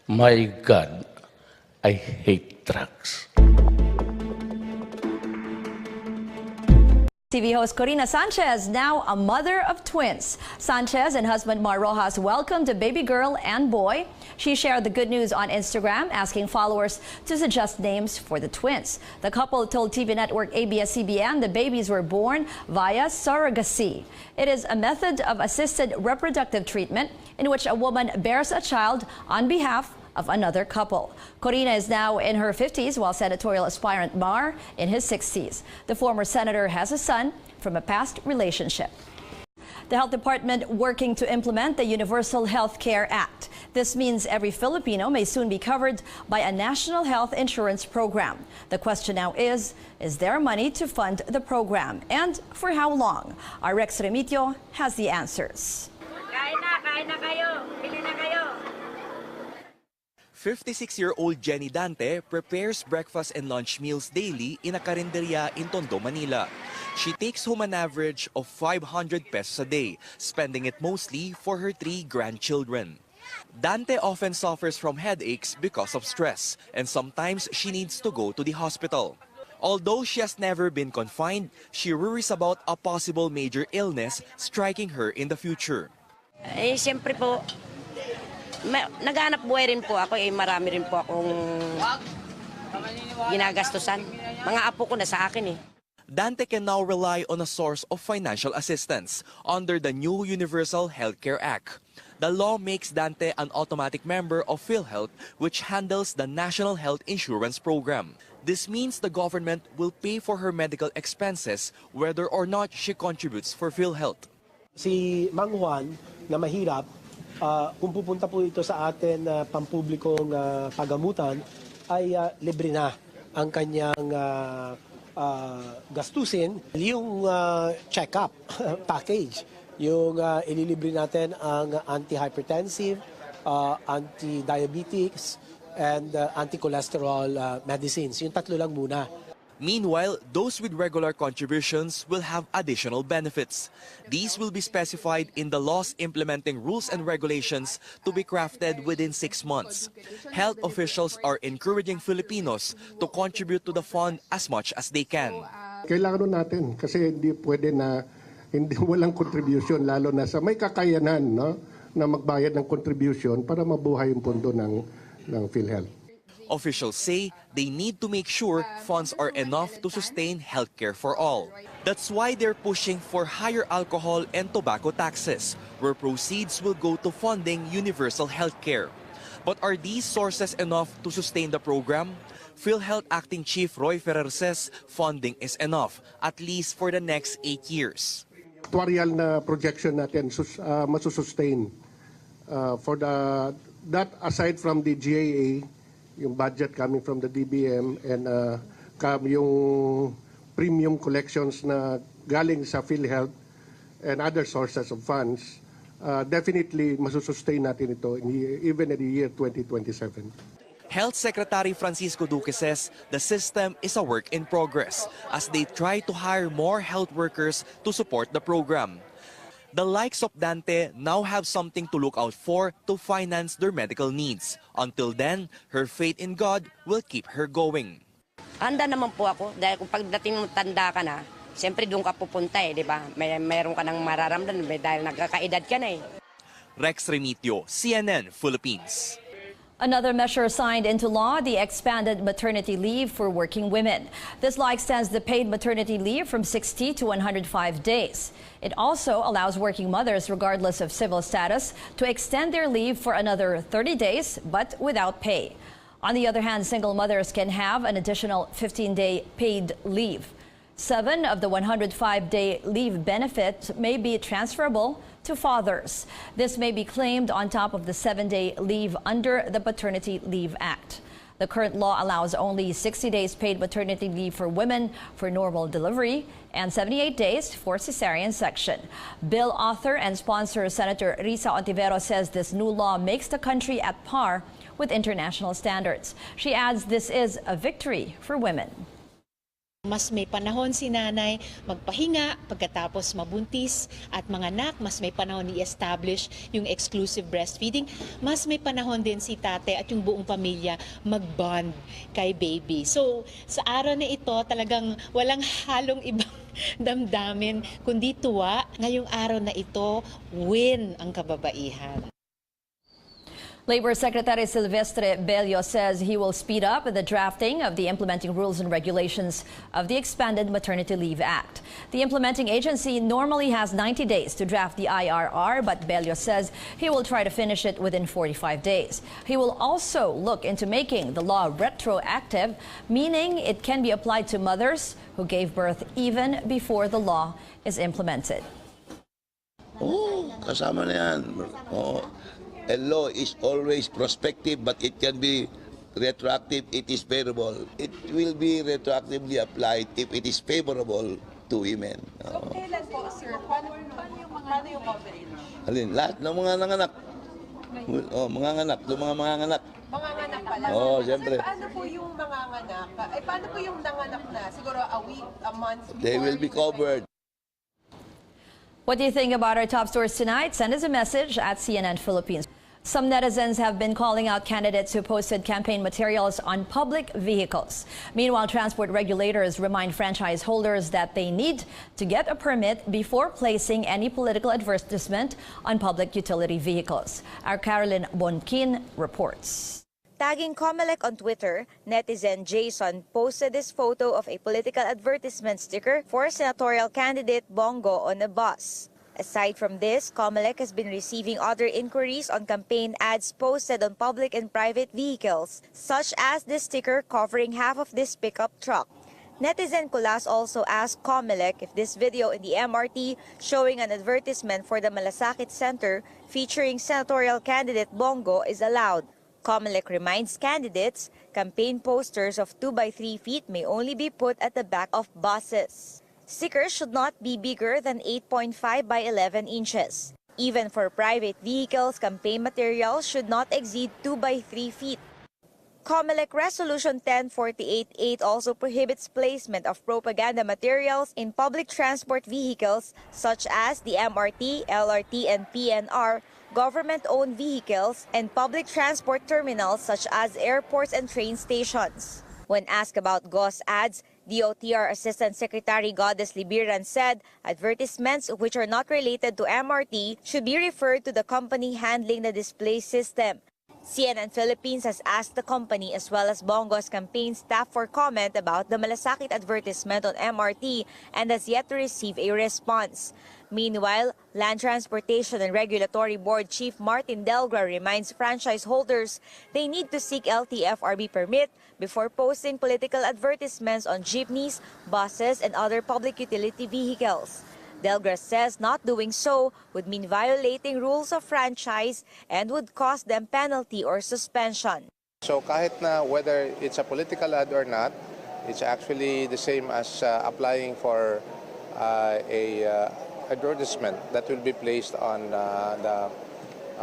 My God, I hate drugs. TV host Korina Sanchez, now a mother of twins. Sanchez and husband Mar Rojas welcomed a baby girl and boy. She shared the good news on Instagram, asking followers to suggest names for the twins. The couple told TV network ABS-CBN the babies were born via surrogacy. It is a method of assisted reproductive treatment in which a woman bears a child on behalf of another couple. Korina is now in her 50s, while senatorial aspirant Mar in his 60s. The former senator has a son from a past relationship. The Health Department working to implement the Universal Health Care Act. This means every Filipino may soon be covered by a national health insurance program. The question now is there money to fund the program? And for how long? Our Rex Remitio has the answers. Kain na kayo. Pili na kayo. 56-year-old Jenny Dante prepares breakfast and lunch meals daily in a karinderya in Tondo, Manila. She takes home an average of 500 pesos a day, spending it mostly for her 3 grandchildren. Dante often suffers from headaches because of stress, and sometimes she needs to go to the hospital. Although she has never been confined, she worries about a possible major illness striking her in the future. Siyempre po, naghanap buhay rin po ako, marami rin po akong ginagastusan. Mga apo ko na sa akin eh. Dante can now rely on a source of financial assistance under the new Universal Healthcare Act. The law makes Dante an automatic member of PhilHealth, which handles the National Health Insurance Program. This means the government will pay for her medical expenses whether or not she contributes for PhilHealth. Si Mang Juan na mahirap, kung pupunta po ito sa atin pampublikong pagamutan, ay libre na ang kanyang gastusin. Yung check-up package, yung ililibre natin ang anti-hypertensive, anti-diabetics, and anti-cholesterol medicines. Yung 3 lang muna. Meanwhile, those with regular contributions will have additional benefits. These will be specified in the laws implementing rules and regulations to be crafted within 6 months. Health officials are encouraging Filipinos to contribute to the fund as much as they can. Kailangan natin kasi hindi pwede na walang contribution, lalo na sa may kakayanan, no, na magbayad ng contribution para mabuhay yung pondo ng PhilHealth. Officials say they need to make sure funds are enough to sustain healthcare for all. That's why they're pushing for higher alcohol and tobacco taxes, where proceeds will go to funding universal healthcare. But are these sources enough to sustain the program? PhilHealth Acting Chief Roy Ferrer says funding is enough, at least for the next 8 years. Actuarial na projection natin masusustain for that aside from the GAA, yung budget coming from the DBM, and yung premium collections na galing sa PhilHealth and other sources of funds, definitely masusustain natin ito even in the year 2027. Health Secretary Francisco Duque says the system is a work in progress as they try to hire more health workers to support the program. The likes of Dante now have something to look out for to finance their medical needs. Until then, her faith in God will keep her going. Handa naman po ako dahil kung pagdating mo tanda ka na, siyempre doon ka pupunta eh, di ba? Mayroon ka nang mararamdaman dahil nagkakaedad ka na eh. Rex Remitio, CNN Philippines. Another measure signed into law, the expanded maternity leave for working women. This law extends the paid maternity leave from 60 to 105 days. It also allows working mothers, regardless of civil status, to extend their leave for another 30 days, but without pay. On the other hand, single mothers can have an additional 15-day paid leave. 7 of the 105-day leave benefits may be transferable to fathers. This may be claimed on top of the 7-day leave under the Paternity Leave Act. The current law allows only 60 days paid maternity leave for women for normal delivery and 78 days for cesarean section. Bill author and sponsor Senator Risa Ontiveros says this new law makes the country at par with international standards. She adds this is a victory for women. Mas may panahon si nanay magpahinga pagkatapos mabuntis at mga anak, mas may panahon i-establish yung exclusive breastfeeding. Mas may panahon din si tate at yung buong pamilya mag-bond kay baby. So sa araw na ito talagang walang halong ibang damdamin kundi tuwa. Ngayong araw na ito, win ang kababaihan. Labor Secretary Silvestre Bello says he will speed up the drafting of the implementing rules and regulations of the Expanded Maternity Leave Act. The implementing agency normally has 90 days to draft the IRR, but Bello says he will try to finish it within 45 days. He will also look into making the law retroactive, meaning it can be applied to mothers who gave birth even before the law is implemented. Kasama na yan. A law is always prospective, but it can be retroactive. It is favorable. It will be retroactively applied if it is favorable to women. Kailan po, sir? Paano yung coverage? Alin, lahat ng mga nanganak. Mga nganak, yung mga manganganak. Manganganak pala. Siyempre. Sir, paano po yung manganganak? Paano po yung nanganak na? Siguro a week, a month before? They will be covered. What do you think about our top stories tonight? Send us a message at CNN Philippines. Some netizens have been calling out candidates who posted campaign materials on public vehicles. Meanwhile, transport regulators remind franchise holders that they need to get a permit before placing any political advertisement on public utility vehicles. Our Carolyn Bonkin reports. Tagging Comelec on Twitter, netizen Jason posted this photo of a political advertisement sticker for senatorial candidate Bongo on a bus. Aside from this, Comelec has been receiving other inquiries on campaign ads posted on public and private vehicles, such as this sticker covering half of this pickup truck. Netizen Kulas also asked Comelec if this video in the MRT showing an advertisement for the Malasakit Center featuring senatorial candidate Bongo is allowed. Comelec reminds candidates campaign posters of 2 by 3 feet may only be put at the back of buses. Stickers should not be bigger than 8.5 by 11 inches. Even for private vehicles, campaign materials should not exceed 2 by 3 feet. Comelec Resolution 1048-8 also prohibits placement of propaganda materials in public transport vehicles such as the MRT, LRT, and PNR, government-owned vehicles, and public transport terminals such as airports and train stations. When asked about GOS ads, DOTR Assistant Secretary Goddess Libiran said advertisements which are not related to MRT should be referred to the company handling the display system. CNN Philippines has asked the company as well as Bongo's campaign staff for comment about the Malasakit advertisement on MRT and has yet to receive a response. Meanwhile, Land Transportation and Regulatory Board Chief Martin Delgra reminds franchise holders they need to seek LTFRB permit before posting political advertisements on jeepneys, buses, and other public utility vehicles. Delgra says not doing so would mean violating rules of franchise and would cost them penalty or suspension. So kahit na whether it's a political ad or not, it's actually the same as applying for a advertisement that will be placed on the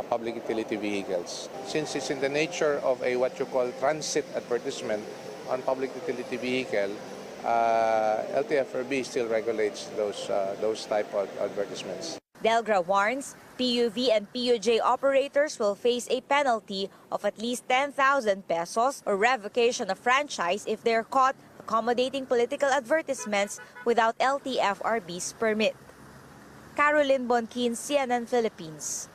public utility vehicles. Since it's in the nature of a what you call transit advertisement on public utility vehicle, LTFRB still regulates those type of advertisements. Delgra warns PUV and PUJ operators will face a penalty of at least 10,000 pesos or revocation of franchise if they're caught accommodating political advertisements without LTFRB's permit. Caroline Bonkin, CNN Philippines.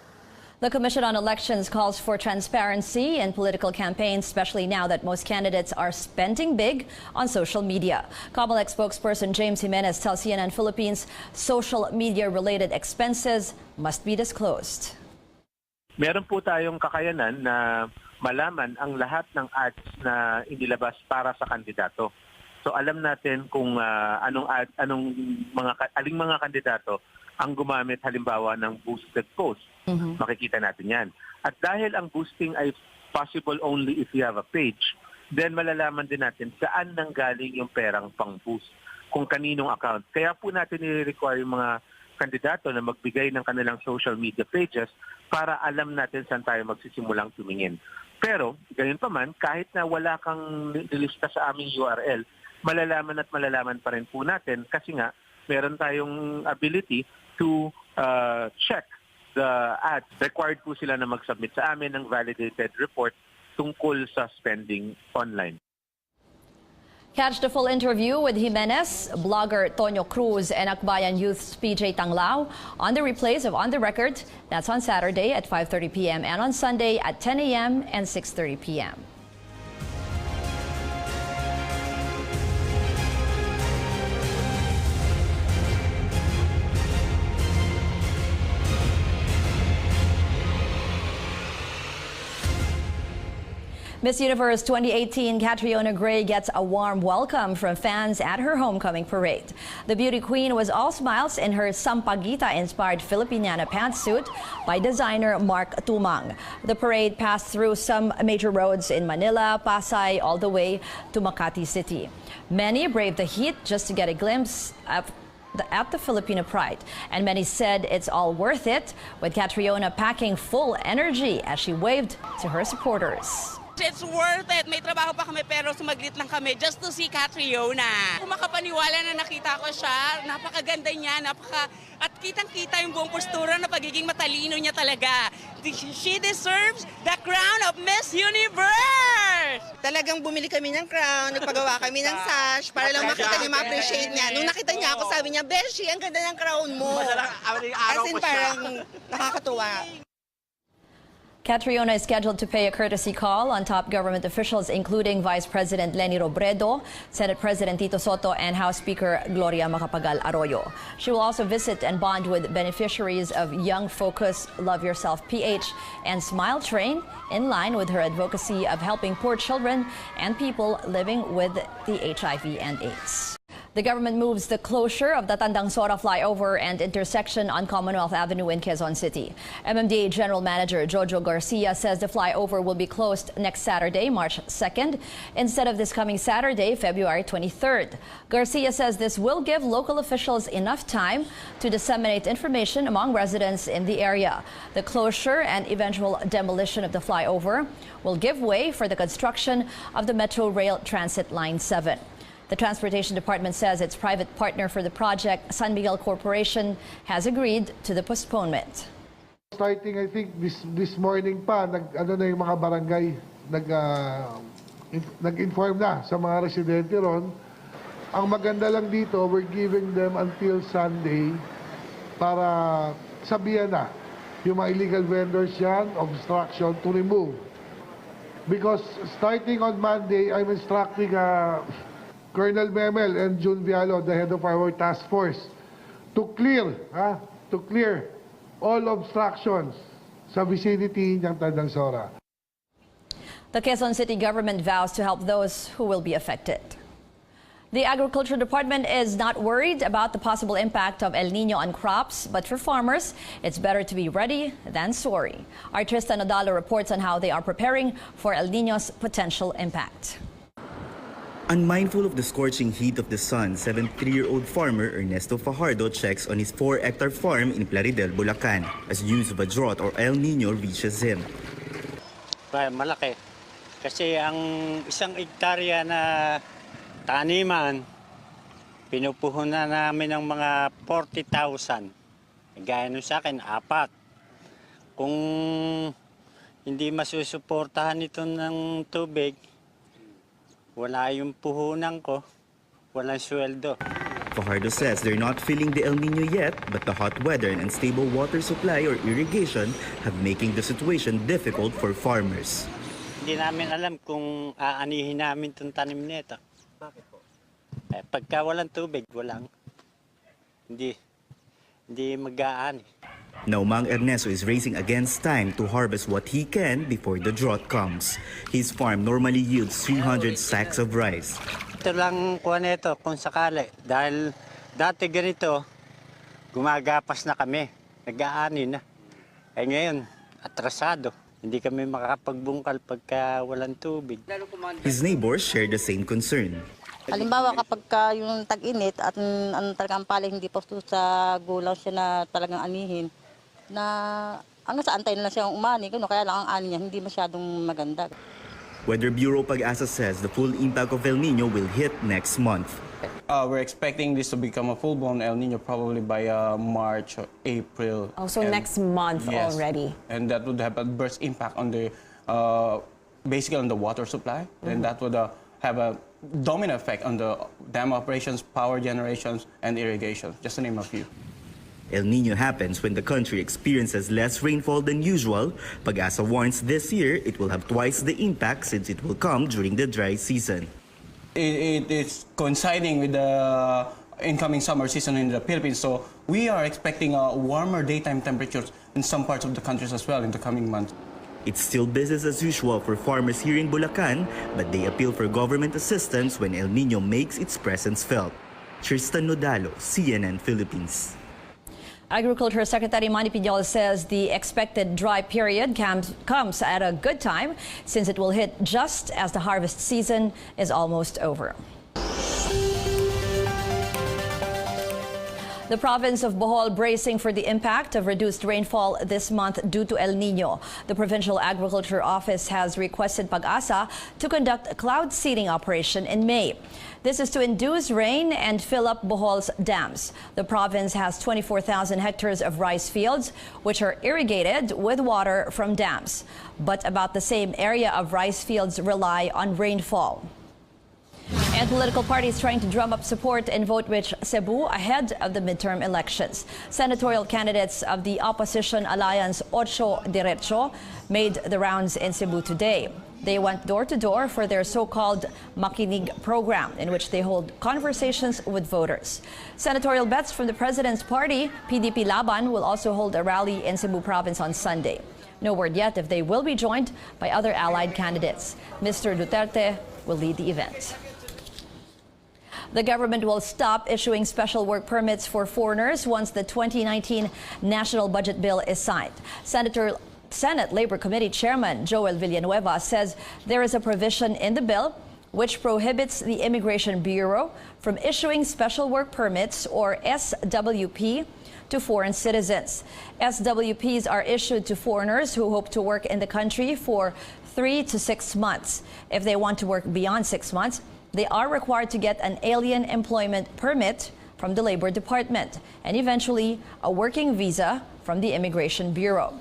The Commission on Elections calls for transparency in political campaigns, especially now that most candidates are spending big on social media. Comelec spokesperson James Jimenez tells CNN Philippines social media-related expenses must be disclosed. Meron po tayong kakayanan na malaman ang lahat ng ads na inilabas para sa kandidato. So alam natin kung aling mga kandidato ang gumamit halimbawa ng boosted post. Makikita natin yan. At dahil ang boosting ay possible only if you have a page, then malalaman din natin saan nanggaling yung perang pang-boost, kung kaninong account. Kaya po natin i-require yung mga kandidato na magbigay ng kanilang social media pages para alam natin saan tayo magsisimulang tumingin. Pero, gayon pa man, kahit na wala kang nilista sa aming URL, malalaman pa rin po natin kasi nga meron tayong ability to check the ads. Required po sila na mag-submit sa amin ng validated report tungkol sa spending online. Catch the full interview with Jimenez, blogger Tonyo Cruz, and Akbayan Youth's PJ Tanglao on the replays of On the Record. That's on Saturday at 5:30 p.m. and on Sunday at 10 a.m. and 6:30 p.m. Miss Universe 2018 Catriona Gray gets a warm welcome from fans at her homecoming parade. The beauty queen was all smiles in her Sampaguita-inspired Filipiniana pantsuit by designer Mark Tumang. The parade passed through some major roads in Manila, Pasay, all the way to Makati City. Many braved the heat just to get a glimpse at the Filipino pride, and many said it's all worth it, with Catriona packing full energy as she waved to her supporters. It's worth it. May trabaho pa kami pero sumaglit lang kami just to see Catriona. Kung makapaniwala na nakita ko siya, napakaganda niya, at kitang-kita yung buong postura na pagiging matalino niya talaga. She deserves the crown of Miss Universe! Talagang bumili kami ng crown, nagpagawa kami ng sash para lang makita niya, ma-appreciate niya. Nung nakita niya ako, sabi niya, Beshi, ang ganda ng crown mo. As in, parang nakakatuwa. Catriona is scheduled to pay a courtesy call on top government officials, including Vice President Leni Robredo, Senate President Tito Soto, and House Speaker Gloria Macapagal Arroyo. She will also visit and bond with beneficiaries of Young Focus, Love Yourself PH, and Smile Train, in line with her advocacy of helping poor children and people living with the HIV and AIDS. The government moves the closure of the Tandang Sora flyover and intersection on Commonwealth Avenue in Quezon City. MMDA General Manager Jojo Garcia says the flyover will be closed next Saturday, March 2nd, instead of this coming Saturday, February 23rd. Garcia says this will give local officials enough time to disseminate information among residents in the area. The closure and eventual demolition of the flyover will give way for the construction of the Metro Rail Transit Line 7. The Transportation Department says its private partner for the project, San Miguel Corporation, has agreed to the postponement. Starting, I think, this morning pa, ano na yung mga barangay, nag-inform na sa mga residente ron. Ang maganda lang dito, we're giving them until Sunday para sabihan na yung mga illegal vendors yan, obstruction, to remove. Because starting on Monday, I'm instructing Colonel Memel and June Vialo, the head of our task force, to clear all obstructions sa vicinity ng Tandang Sora. The Quezon City government vows to help those who will be affected. The Agriculture Department is not worried about the possible impact of El Nino on crops, but for farmers, it's better to be ready than sorry. Our Tristan Odalo reports on how they are preparing for El Nino's potential impact. Unmindful of the scorching heat of the sun, 73-year-old farmer Ernesto Fajardo checks on his 4-hectare farm in Plaridel, Bulacan, as news of a drought or El Nino reaches him. Malaki. Kasi ang isang hektarya na taniman, pinupuhunan namin ng mga 40,000. Gaya nun sa akin, 4. Kung hindi masusuportahan ito ng tubig, wala yung puhunan ko, walang sweldo. Fajardo says they're not feeling the El Nino yet, but the hot weather and unstable water supply or irrigation have making the situation difficult for farmers. Hindi namin alam kung aanihin namin itong tanim nito. Bakit po? Pagka walang tubig, hindi mag-aani. Now, Mang Ernesto is racing against time to harvest what he can before the drought comes. His farm normally yields 300 sacks of rice. Ito lang kuha nito kung sakali. Dahil dati ganito, gumagapas na kami. Nag-aani na. Ngayon, atrasado. Hindi kami makakapagbungkal pagka walang tubig. His neighbors share the same concern. Halimbawa kapag yung tag-init at talagang pala hindi pa sa gulaw siya na talagang anihin, na hanggang sa antayin lang siya umani, kaya lang ang ani niya hindi masyadong maganda. Weather Bureau Pag-asa says the full impact of El Nino will hit next month. We're expecting this to become a full-blown El Nino probably by March or April. Oh, so next month already. And that would have a adverse impact on the, basically on the water supply. And that would have a domino effect on the dam operations, power generations, and irrigation, just to name a few. El Nino happens when the country experiences less rainfall than usual. Pag-asa warns this year it will have twice the impact since it will come during the dry season. It is coinciding with the incoming summer season in the Philippines, so we are expecting warmer daytime temperatures in some parts of the country as well in the coming months. It's still business as usual for farmers here in Bulacan, but they appeal for government assistance when El Nino makes its presence felt. Tristan Nodalo, CNN Philippines. Agriculture Secretary Manny Piñol says the expected dry period comes at a good time since it will hit just as the harvest season is almost over. The province of Bohol bracing for the impact of reduced rainfall this month due to El Nino. The Provincial Agriculture Office has requested Pag-asa to conduct a cloud seeding operation in May. This is to induce rain and fill up Bohol's dams. The province has 24,000 hectares of rice fields, which are irrigated with water from dams. But about the same area of rice fields rely on rainfall. And political parties trying to drum up support in vote-rich Cebu ahead of the midterm elections. Senatorial candidates of the opposition alliance Ocho Derecho made the rounds in Cebu today. They went door-to-door for their so-called Makinig program, in which they hold conversations with voters. Senatorial bets from the president's party, PDP Laban, will also hold a rally in Cebu province on Sunday. No word yet if they will be joined by other allied candidates. Mr. Duterte will lead the event. The government will stop issuing special work permits for foreigners once the 2019 national budget bill is signed. Senate Labor Committee Chairman Joel Villanueva says there is a provision in the bill which prohibits the Immigration Bureau from issuing special work permits, or SWP, to foreign citizens. SWPs are issued to foreigners who hope to work in the country for 3 to 6 months. If they want to work beyond 6 months, they are required to get an alien employment permit from the Labor Department and eventually a working visa from the Immigration Bureau.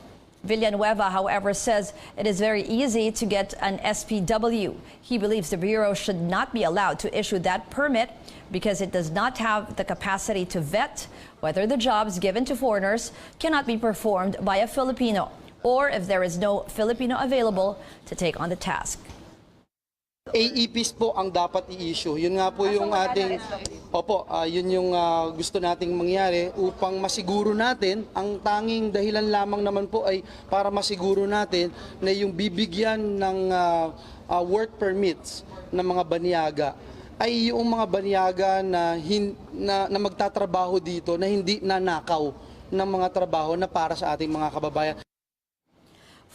Villanueva, however, says it is very easy to get an SPW. He believes the Bureau should not be allowed to issue that permit because it does not have the capacity to vet whether the jobs given to foreigners cannot be performed by a Filipino or if there is no Filipino available to take on the task. AEPs po ang dapat i-issue. Yun nga po yung ating, yun yung gusto nating mangyari upang masiguro natin, ang tanging dahilan lamang naman po ay para masiguro natin na yung bibigyan ng work permits ng mga banyaga ay yung mga banyaga na magtatrabaho dito na hindi nanakaw ng mga trabaho na para sa ating mga kababayan.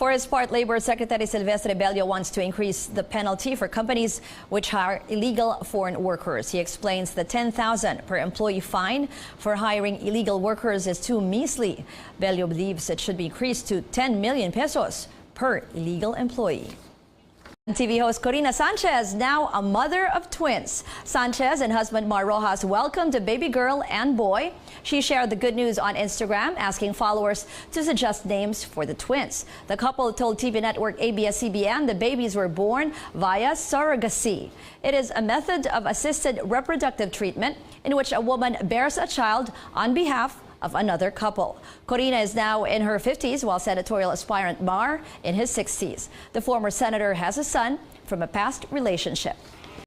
For his part, Labor Secretary Silvestre Bello wants to increase the penalty for companies which hire illegal foreign workers. He explains the 10,000 per employee fine for hiring illegal workers is too measly. Bello believes it should be increased to 10 million pesos per illegal employee. TV host Korina Sanchez, now a mother of twins. Sanchez and husband Mar Rojas welcomed a baby girl and boy. She shared the good news on Instagram, asking followers to suggest names for the twins. The couple told TV network ABS-CBN the babies were born via surrogacy. It is a method of assisted reproductive treatment in which a woman bears a child on behalf of another couple. Korina is now in her 50s, while senatorial aspirant Mar in his 60s. The former senator has a son from a past relationship.